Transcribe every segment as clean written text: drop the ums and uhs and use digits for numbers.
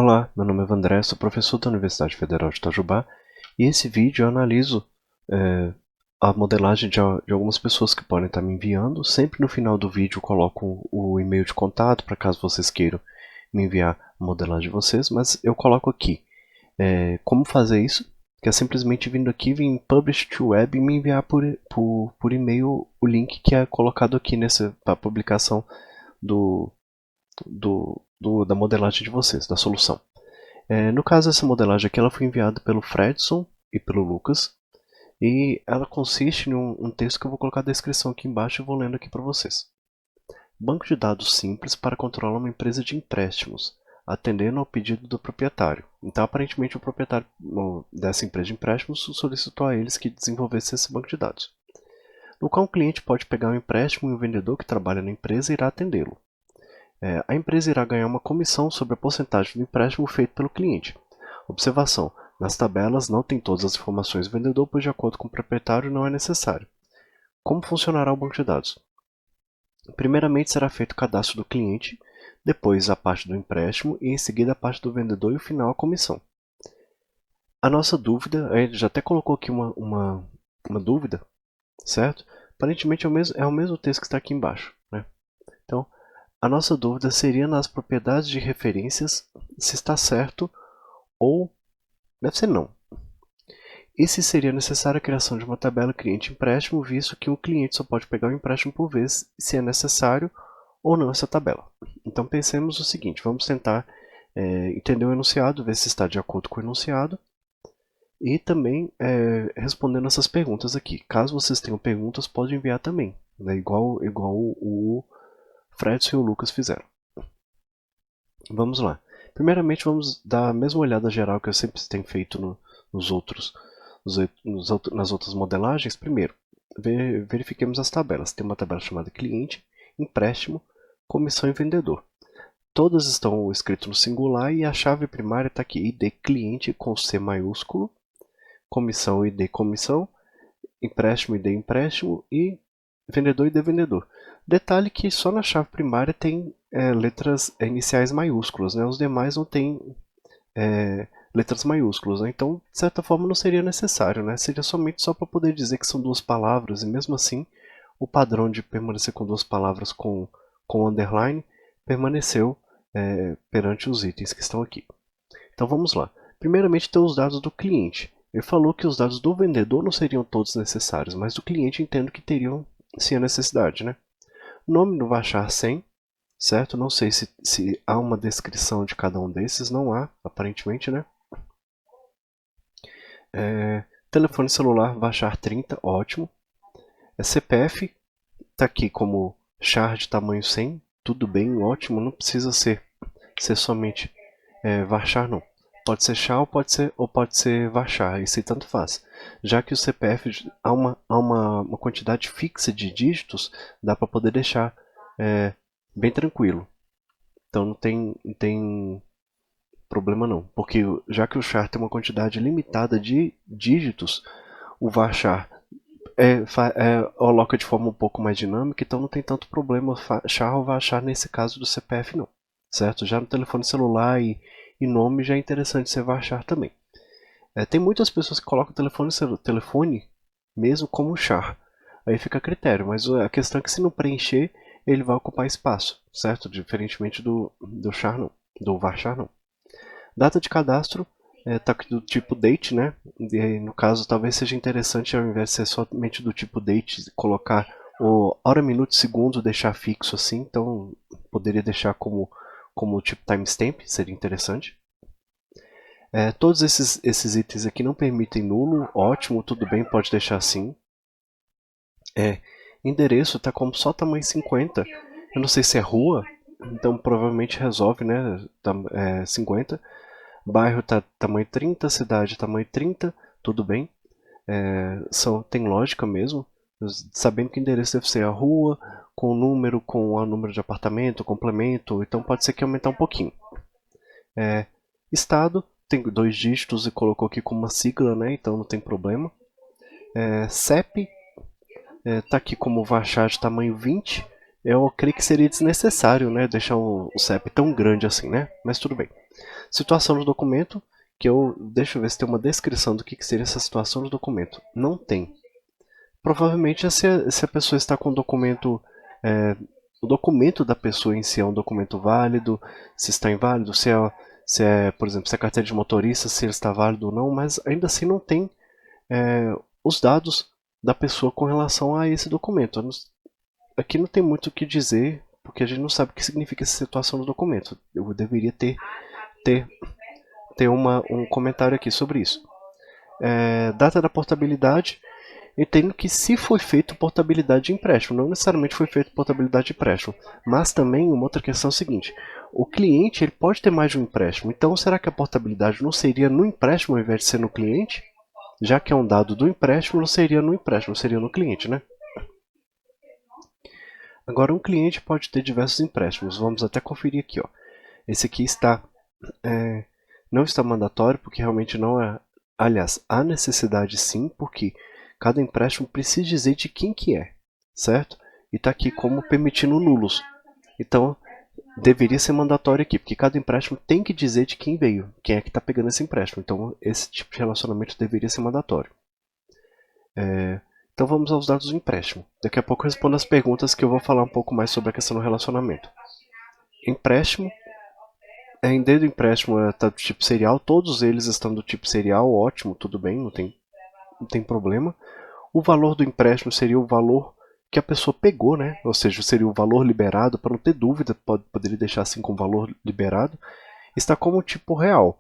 Olá, meu nome é Vandré, sou professor da Universidade Federal de Itajubá e esse vídeo eu analiso a modelagem de algumas pessoas que podem estar me enviando. Sempre no final do vídeo eu coloco o e-mail de contato para caso vocês queiram me enviar a modelagem de vocês, mas eu coloco aqui como fazer isso, que é simplesmente vindo aqui, vir em Publish to Web e me enviar por e-mail o link que é colocado aqui nessa publicação do, da modelagem de vocês, da solução. No caso, essa modelagem aqui ela foi enviada pelo Fredson e pelo Lucas, e ela consiste em um texto que eu vou colocar a descrição aqui embaixo e vou lendo aqui para vocês. Banco de dados simples para controlar uma empresa de empréstimos, atendendo ao pedido do proprietário. Então, aparentemente, o proprietário dessa empresa de empréstimos solicitou a eles que desenvolvessem esse banco de dados, no qual o cliente pode pegar um empréstimo e o vendedor que trabalha na empresa irá atendê-lo. A empresa irá ganhar uma comissão sobre a porcentagem do empréstimo feito pelo cliente. Observação: nas tabelas não tem todas as informações do vendedor, pois de acordo com o proprietário não é necessário. Como funcionará o banco de dados? Primeiramente será feito o cadastro do cliente, depois a parte do empréstimo e em seguida a parte do vendedor e o final a comissão. A nossa dúvida, ele já até colocou aqui uma dúvida, certo? Aparentemente é o mesmo texto que está aqui embaixo, né? Então, a nossa dúvida seria nas propriedades de referências se está certo ou deve ser não. E se seria necessária a criação de uma tabela cliente-empréstimo, visto que o cliente só pode pegar o empréstimo por vez se é necessário ou não essa tabela. Então pensemos o seguinte, vamos tentar entender o enunciado, ver se está de acordo com o enunciado e também respondendo essas perguntas aqui. Caso vocês tenham perguntas, pode enviar também, né? igual o Fredson e o Lucas fizeram. Vamos lá. Primeiramente vamos dar a mesma olhada geral que eu sempre tenho feito nas outras modelagens. Primeiro, verifiquemos as tabelas. Tem uma tabela chamada cliente, empréstimo, comissão e vendedor. Todas estão escritas no singular e a chave primária está aqui, ID cliente com C maiúsculo, comissão ID comissão, empréstimo ID empréstimo e vendedor ID vendedor. Detalhe que só na chave primária tem letras iniciais maiúsculas, né? Os demais não tem letras maiúsculas, né? Então, de certa forma, não seria necessário, né? Seria somente só para poder dizer que são duas palavras, e mesmo assim, o padrão de permanecer com duas palavras com underline permaneceu perante os itens que estão aqui. Então vamos lá. Primeiramente tem os dados do cliente. Ele falou que os dados do vendedor não seriam todos necessários, mas do cliente entendo que teriam sim a necessidade, né? Nome do Vachar 100, certo? Não sei se há uma descrição de cada um desses, não há, aparentemente, né? Telefone celular Vachar 30, ótimo. CPF está aqui como char de tamanho 100, tudo bem, ótimo, não precisa ser somente Vachar não. Pode ser char ou pode ser Vachar, isso aí tanto faz. Já que o CPF há uma quantidade fixa de dígitos, dá para poder deixar bem tranquilo. Então não tem problema não, porque já que o char tem uma quantidade limitada de dígitos, o varchar aloca de forma um pouco mais dinâmica, então não tem tanto problema char ou varchar nesse caso do CPF não, certo? Já no telefone celular e nome já é interessante ser varchar também. Tem muitas pessoas que colocam o telefone mesmo como char, aí fica a critério, mas a questão é que se não preencher, ele vai ocupar espaço, certo? Diferentemente do char não, do varchar não. Data de cadastro está aqui do tipo date, né? E aí, no caso, talvez seja interessante, ao invés de ser somente do tipo date, colocar o hora, minuto, segundo, deixar fixo assim. Então, poderia deixar como tipo timestamp, seria interessante. Todos esses itens aqui não permitem nulo, ótimo, tudo bem, pode deixar assim. Endereço está como só tamanho 50. Eu não sei se é rua, então provavelmente resolve, né? 50. Bairro tá tamanho 30, cidade tamanho 30, tudo bem. Tem lógica mesmo, sabendo que o endereço deve ser a rua, com o número de apartamento, complemento, então pode ser que aumentar um pouquinho. Estado, tem 2 dígitos e colocou aqui com uma sigla, né, então não tem problema. CEP, tá aqui como Varchar de tamanho 20, Eu creio que seria desnecessário, né, deixar um CEP tão grande assim, né? Mas tudo bem. Situação do documento, deixa eu ver se tem uma descrição do que seria essa situação do documento. Não tem. Provavelmente se a pessoa está com o documento da pessoa em si é um documento válido, se está inválido, por exemplo, se é carteira de motorista, se ele está válido ou não, mas ainda assim não tem os dados da pessoa com relação a esse documento. Aqui não tem muito o que dizer, porque a gente não sabe o que significa essa situação do documento. Eu deveria ter, ter um comentário aqui sobre isso. Data da portabilidade. Entendo que se foi feito portabilidade de empréstimo, não necessariamente foi feito portabilidade de empréstimo, mas também uma outra questão é a seguinte: o cliente ele pode ter mais de um empréstimo, então será que a portabilidade não seria no empréstimo ao invés de ser no cliente? Já que é um dado do empréstimo, não seria no empréstimo, seria no cliente, né? Agora, um cliente pode ter diversos empréstimos, vamos até conferir aqui, ó. Esse aqui não está mandatório, porque realmente não é. Aliás, há necessidade sim, porque cada empréstimo precisa dizer de quem que é, certo? E está aqui como permitindo nulos. Então, deveria ser mandatório aqui, porque cada empréstimo tem que dizer de quem veio, quem é que está pegando esse empréstimo. Então, esse tipo de relacionamento deveria ser mandatório. Então, vamos aos dados do empréstimo. Daqui a pouco eu respondo as perguntas que eu vou falar um pouco mais sobre a questão do relacionamento. Empréstimo. A RD do empréstimo está do tipo serial, todos eles estão do tipo serial, ótimo, tudo bem, não tem problema. O valor do empréstimo seria o valor que a pessoa pegou, né? Ou seja, seria o valor liberado, para não ter dúvida, poderia deixar assim com valor liberado. Está como tipo real.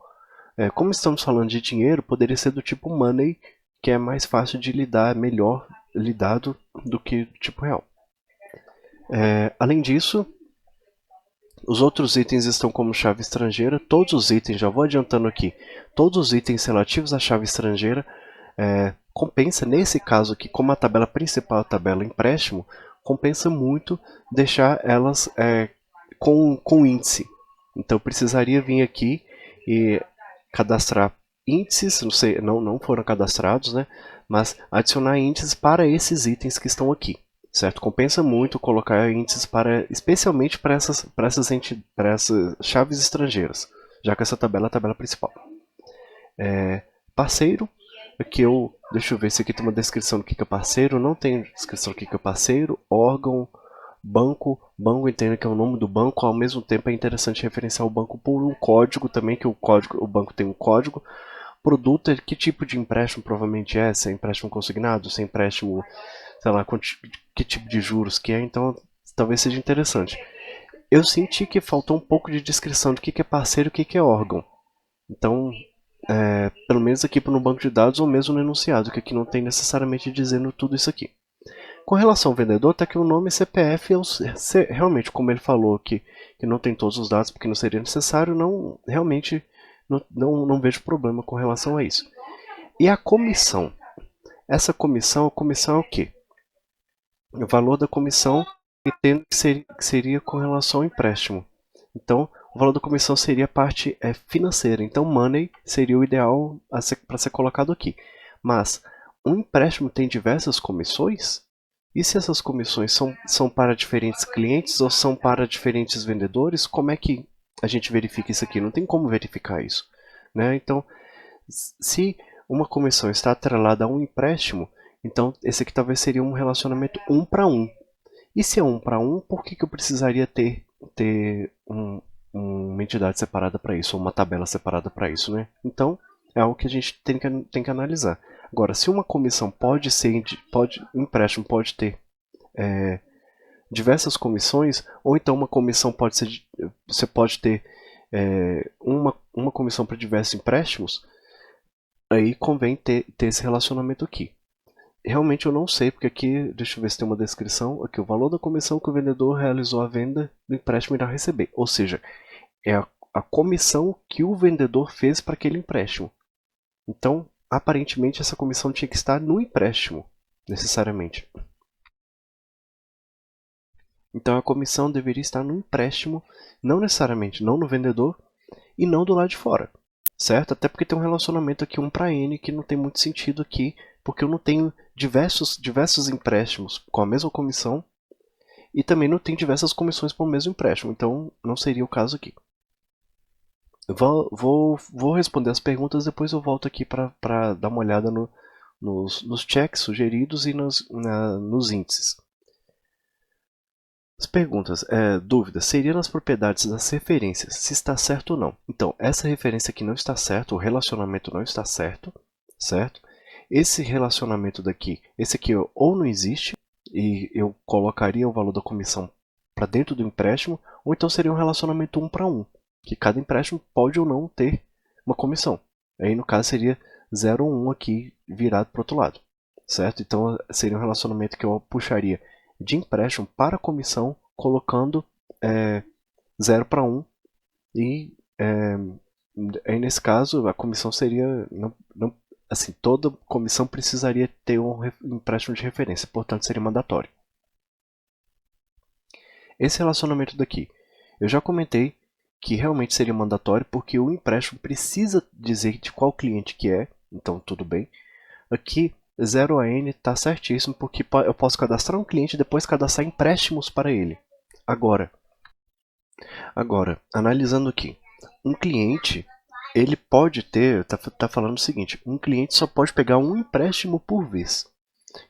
Como estamos falando de dinheiro, poderia ser do tipo money, que é mais fácil de lidar, melhor lidado do que do tipo real. Além disso, os outros itens estão como chave estrangeira. Todos os itens, já vou adiantando aqui, todos os itens relativos à chave estrangeira compensa, nesse caso aqui, como a tabela principal é a tabela empréstimo, compensa muito deixar elas com índice. Então eu precisaria vir aqui e cadastrar índices, não foram cadastrados, né? Mas adicionar índices para esses itens que estão aqui. Certo? Compensa muito colocar índices especialmente para essas chaves estrangeiras, já que essa tabela é a tabela principal. Parceiro, aqui deixa eu ver se aqui tem uma descrição do que é parceiro, não tem descrição do que é parceiro. Órgão, banco entendo que é o nome do banco, ao mesmo tempo é interessante referenciar o banco por um código também, que o banco tem um código. Produto, que tipo de empréstimo provavelmente é, se é empréstimo consignado, se é empréstimo, sei lá, que tipo de juros que é, então talvez seja interessante. Eu senti que faltou um pouco de descrição do que é parceiro e o que é órgão. Então, pelo menos aqui no banco de dados ou mesmo no enunciado, que aqui não tem necessariamente dizendo tudo isso aqui. Com relação ao vendedor, até que o nome CPF, realmente, como ele falou que não tem todos os dados porque não seria necessário, realmente não vejo problema com relação a isso. E a comissão? Essa comissão é o quê? O valor da comissão, entendo que seria com relação ao empréstimo. Então, o valor da comissão seria a parte financeira. Então, money seria o ideal para ser colocado aqui. Mas, um empréstimo tem diversas comissões? E se essas comissões são para diferentes clientes ou são para diferentes vendedores? Como é que a gente verifica isso aqui? Não tem como verificar isso, né? Então, se uma comissão está atrelada a um empréstimo, então esse aqui talvez seria um relacionamento 1 para 1. E se é 1 para 1, por que eu precisaria ter uma entidade separada para isso, ou uma tabela separada para isso, né? Então, é algo que a gente tem que analisar. Agora, se uma comissão um empréstimo pode ter diversas comissões, ou então uma comissão você pode ter uma comissão para diversos empréstimos, aí convém ter esse relacionamento aqui. Realmente eu não sei, porque aqui, deixa eu ver se tem uma descrição, aqui o valor da comissão que o vendedor realizou a venda do empréstimo irá receber. Ou seja, é a comissão que o vendedor fez para aquele empréstimo. Então, aparentemente essa comissão tinha que estar no empréstimo, necessariamente. Então a comissão deveria estar no empréstimo, não necessariamente não no vendedor e não do lado de fora, certo? Até porque tem um relacionamento aqui 1 para N que não tem muito sentido aqui, porque eu não tenho diversos empréstimos com a mesma comissão e também não tem diversas comissões para o mesmo empréstimo, então não seria o caso aqui. Vou responder as perguntas, depois eu volto aqui para dar uma olhada nos checks sugeridos e nos índices. As perguntas, dúvida, seria nas propriedades das referências, se está certo ou não. Então, essa referência aqui não está certa, o relacionamento não está certo, certo? Esse relacionamento daqui, esse aqui ou não existe, e eu colocaria o valor da comissão para dentro do empréstimo, ou então seria um relacionamento 1 para 1, que cada empréstimo pode ou não ter uma comissão. Aí no caso seria 0 ou 1 aqui virado para o outro lado, certo? Então seria um relacionamento que eu puxaria de empréstimo para comissão, colocando 0 para 1, e aí nesse caso a comissão seria, assim, toda comissão precisaria ter um empréstimo de referência, portanto seria mandatório. Esse relacionamento daqui, eu já comentei que realmente seria mandatório porque o empréstimo precisa dizer de qual cliente que é, então tudo bem. Aqui 0 a N está certíssimo, porque eu posso cadastrar um cliente e depois cadastrar empréstimos para ele. Agora, analisando aqui, um cliente, ele pode ter, tá falando o seguinte, um cliente só pode pegar um empréstimo por vez.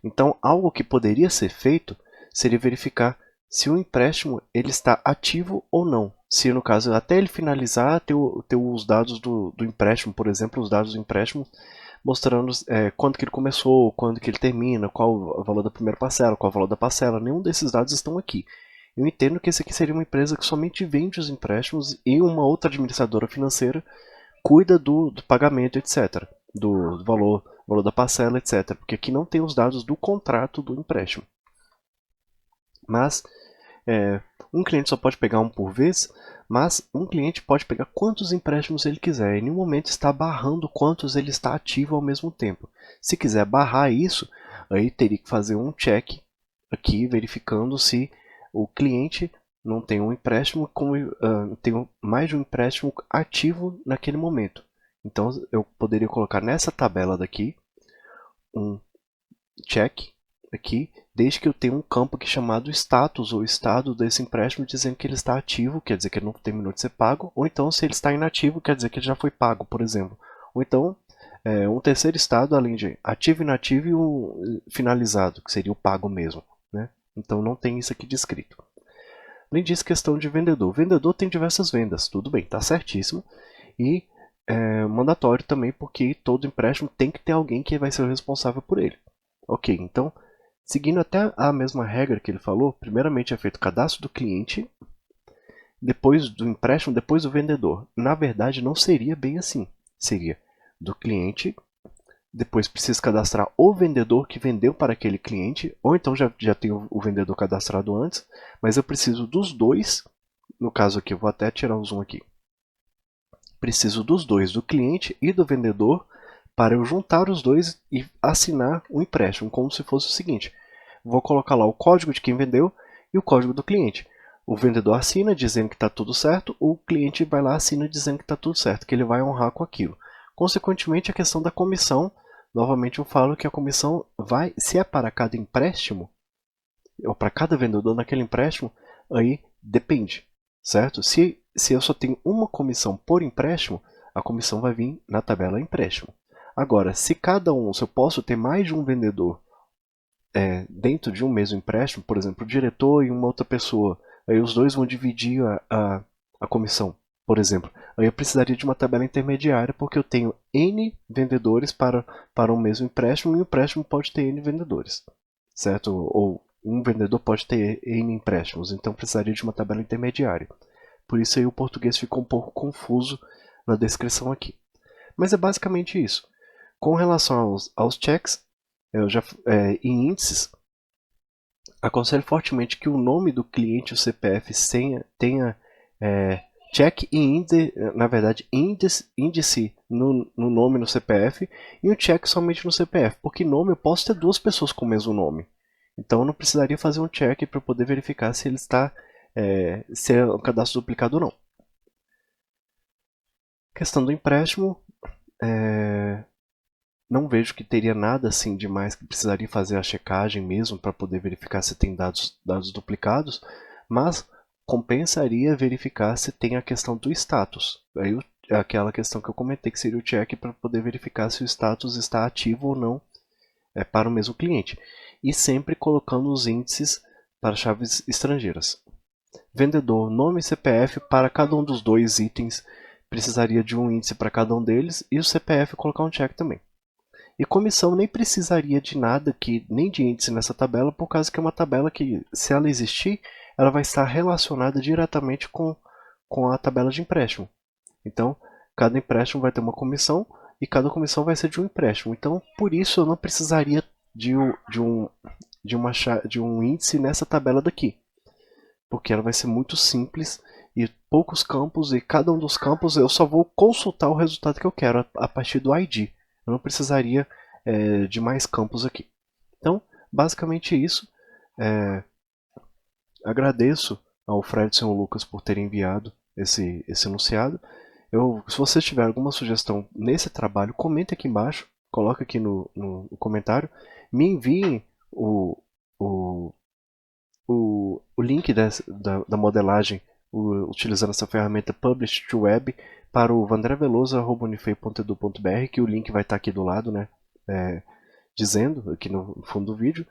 Então, algo que poderia ser feito seria verificar se o empréstimo ele está ativo ou não. Se, no caso, até ele finalizar, ter os dados do empréstimo, por exemplo, os dados do empréstimo, mostrando quando que ele começou, quando que ele termina, qual o valor da primeira parcela, qual o valor da parcela. Nenhum desses dados estão aqui. Eu entendo que esse aqui seria uma empresa que somente vende os empréstimos e uma outra administradora financeira cuida do pagamento, etc. Do valor da parcela, etc. Porque aqui não tem os dados do contrato do empréstimo. Mas um cliente só pode pegar um por vez, mas um cliente pode pegar quantos empréstimos ele quiser. Em nenhum momento está barrando quantos ele está ativo ao mesmo tempo. Se quiser barrar isso, aí teria que fazer um check aqui, verificando se o cliente não tem um empréstimo, tem mais de um empréstimo ativo naquele momento. Então eu poderia colocar nessa tabela daqui um check aqui, desde que eu tenha um campo aqui chamado status ou estado desse empréstimo, dizendo que ele está ativo, quer dizer que ele não terminou de ser pago, ou então se ele está inativo, quer dizer que ele já foi pago, por exemplo. Ou então um terceiro estado, além de ativo, inativo e um finalizado, que seria o pago mesmo, né? Então não tem isso aqui descrito. Além disso, questão de vendedor. O vendedor tem diversas vendas, tudo bem, está certíssimo. E mandatório também, porque todo empréstimo tem que ter alguém que vai ser o responsável por ele. Ok, então, seguindo até a mesma regra que ele falou, primeiramente é feito o cadastro do cliente, depois do empréstimo, depois do vendedor. Na verdade, não seria bem assim. Seria do cliente, depois precisa cadastrar o vendedor que vendeu para aquele cliente, ou então já tem o vendedor cadastrado antes, mas eu preciso dos dois, no caso aqui eu vou até tirar o zoom aqui, preciso dos dois, do cliente e do vendedor, para eu juntar os dois e assinar o empréstimo, como se fosse o seguinte, vou colocar lá o código de quem vendeu e o código do cliente. O vendedor assina dizendo que está tudo certo, o cliente vai lá e assina dizendo que está tudo certo, que ele vai honrar com aquilo. Consequentemente, a questão da comissão, novamente eu falo que a comissão vai, se é para cada empréstimo, ou para cada vendedor naquele empréstimo, aí depende, certo? Se eu só tenho uma comissão por empréstimo, a comissão vai vir na tabela empréstimo. Agora, se eu posso ter mais de um vendedor dentro de um mesmo empréstimo, por exemplo, o diretor e uma outra pessoa, aí os dois vão dividir a comissão, por exemplo. Aí eu precisaria de uma tabela intermediária, porque eu tenho N vendedores para um mesmo empréstimo, e o empréstimo pode ter N vendedores, certo? Ou um vendedor pode ter N empréstimos, então precisaria de uma tabela intermediária. Por isso aí o português ficou um pouco confuso na descrição aqui. Mas é basicamente isso. Com relação aos checks, em índices, aconselho fortemente que o nome do cliente, o CPF, tenha check e índice, na verdade, índice no nome no CPF e um check somente no CPF, porque nome eu posso ter duas pessoas com o mesmo nome. Então eu não precisaria fazer um check para poder verificar se ele está se é um cadastro duplicado ou não. Questão do empréstimo, não vejo que teria nada assim demais que precisaria fazer a checagem mesmo para poder verificar se tem dados duplicados, mas compensaria verificar se tem a questão do status. Aí é aquela questão que eu comentei que seria o check para poder verificar se o status está ativo ou não para o mesmo cliente. E sempre colocando os índices para chaves estrangeiras. Vendedor, nome e CPF para cada um dos dois itens, precisaria de um índice para cada um deles e o CPF colocar um check também. E comissão nem precisaria de nada aqui, nem de índice nessa tabela, por causa que é uma tabela que, se ela existir, ela vai estar relacionada diretamente com a tabela de empréstimo. Então, cada empréstimo vai ter uma comissão e cada comissão vai ser de um empréstimo. Então, por isso eu não precisaria de um índice nessa tabela daqui, porque ela vai ser muito simples e poucos campos, e cada um dos campos eu só vou consultar o resultado que eu quero a partir do ID. Eu não precisaria de mais campos aqui. Então, basicamente isso. Agradeço ao Fredson e ao Lucas por terem enviado esse enunciado. Se você tiver alguma sugestão nesse trabalho, comente aqui embaixo, coloque aqui no comentário, me enviem o link da modelagem utilizando essa ferramenta Publish to Web para o vandreveloso@unifei.edu.br, que o link vai estar aqui do lado, né, dizendo aqui no fundo do vídeo.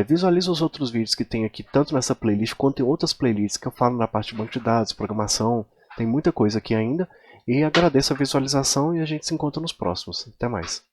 Visualize os outros vídeos que tem aqui, tanto nessa playlist quanto em outras playlists que eu falo na parte de banco de dados, programação, tem muita coisa aqui ainda. E agradeço a visualização e a gente se encontra nos próximos. Até mais.